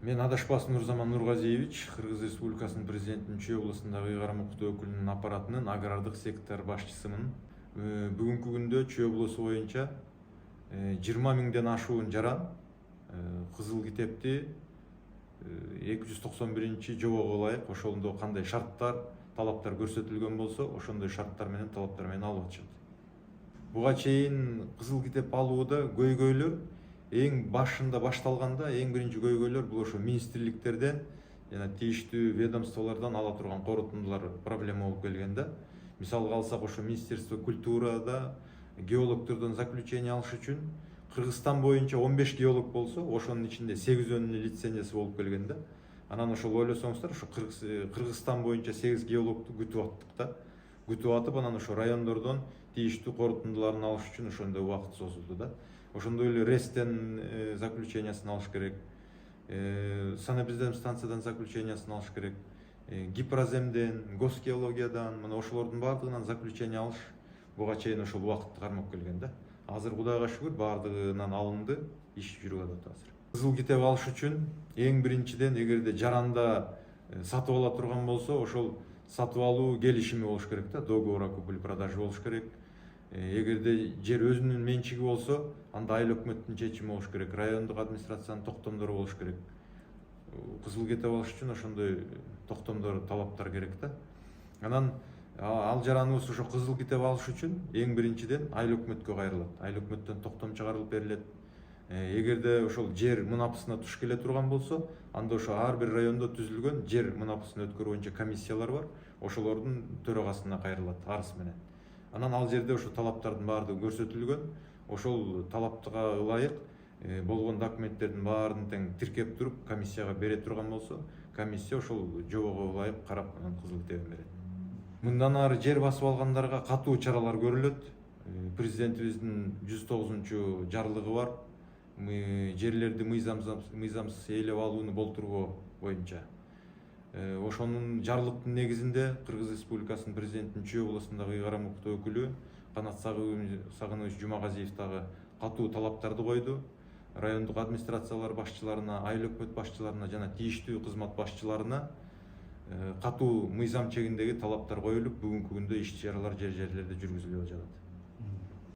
Мен адашпас Нурзаман Нургазиевич, Кыргыз Республикасынын президентинин Чүй областындагы ыйгарым укуктуу өкүлүнүн аппаратынын агрардык сектор башчысымын. Бүгүнкү күндө Чүй облусу боюнча 20 миңден ашуун жаран кызыл китепти 291 жобого ылайык ошондо кандай шарттар, талаптар көрсөтүлгөн болсо, ошондой шарттар менен, талаптар менен алып атышат. Буга чейин кызыл китеп алууда көйгөйлөр эң башында башталганда эң биринчи көйгөйлөр бул ошо министрликтерден жана тийиштүү ведомстволордон ала турган корутундулар проблема болуп келген да. Мисалга алсак, ошо Министерство культурада геологдордон заключение алыш үчүн Кыргызстан боюнча 15 геолог болсо, ошонун ичинде 8-өнүн лицензиясы болуп келген да. Анан ошол ойлосоңуздар, ошо Кыргызстан боюнча 8 геологду күтүп аттык да. Күтүп атып, анан ошо райондордон тийиштүү корутундуларын алыш үчүн ошондой убакыт созулду да. Ошондой эле РЭСтен заключениясын алыш керек, санэпидемстанциядан заключениясын алыш керек, Гипроземден, Госгеологиядан, мына ошолордун баардыгынан заключение алыш буга чейин ошол убакытты кармап келген да. Азыр Кудайга шүгүр баардыгынан алынды, иш жүрүп атат азыр. Кызыл китеп алыш үчүн эң биринчиден, эгерде жаранда сатып ала турган болсо, ошол сатып алуу келишими болуш керек да, договор о купли-продаже болуш керек. Эгерде жер өзүнүн менчиги болсо, анда айыл өкмөттүн чечими болуш керек, райондук администрациянын токтомдору болуш керек. Кызыл китеп алыш үчүн ошондой токтомдор, талаптар керек да. Анан ал жараныбыз ошо кызыл китеп алыш үчүн эң биринчиден айыл өкмөткө кайрылат. Айыл өкмөттөн токтом чыгарылып берилет. Эгерде ошол жер мынапысына туш келе турган болсо, анда ошо ар бир райондо түзүлгөн жер мынапысын өткөрүү боюнча комиссиялар бар. Ошолордун төрагасына кайрылат арыз менен. Анан ал жерде ошо талаптардын баардыгы көрсөтүлгөн. Ошол талаптыга ылайык болгон документтердин баарын тең тиркеп туруп комиссияга бере турган болсо, комиссия ошол жобого ылайык карап, анан кызыл китебин берет. Мындан ары жер басып алгандарга катуу чаралар көрүлөт. Президентибиздин 109 жарлыгы бар. Жерлерди мыйзамсыз ээлеп алууну болтургоо боюнча. Ошонун жарлыктын негизинде Кыргыз Республикасынын президентинин Чүй областындагы ыйгарым укуктуу өкүлү Канат Сагынович Жумагазиев дагы катуу талаптарды койду. Райондук администрациялар башчыларына, айыл өкмөт башчыларына жана тийиштүү кызмат башчыларына катуу мыйзам чегиндеги талаптар коюлуп, бүгүнкү күндө иш чаралар жерлерде жүргүзүлүп жатат.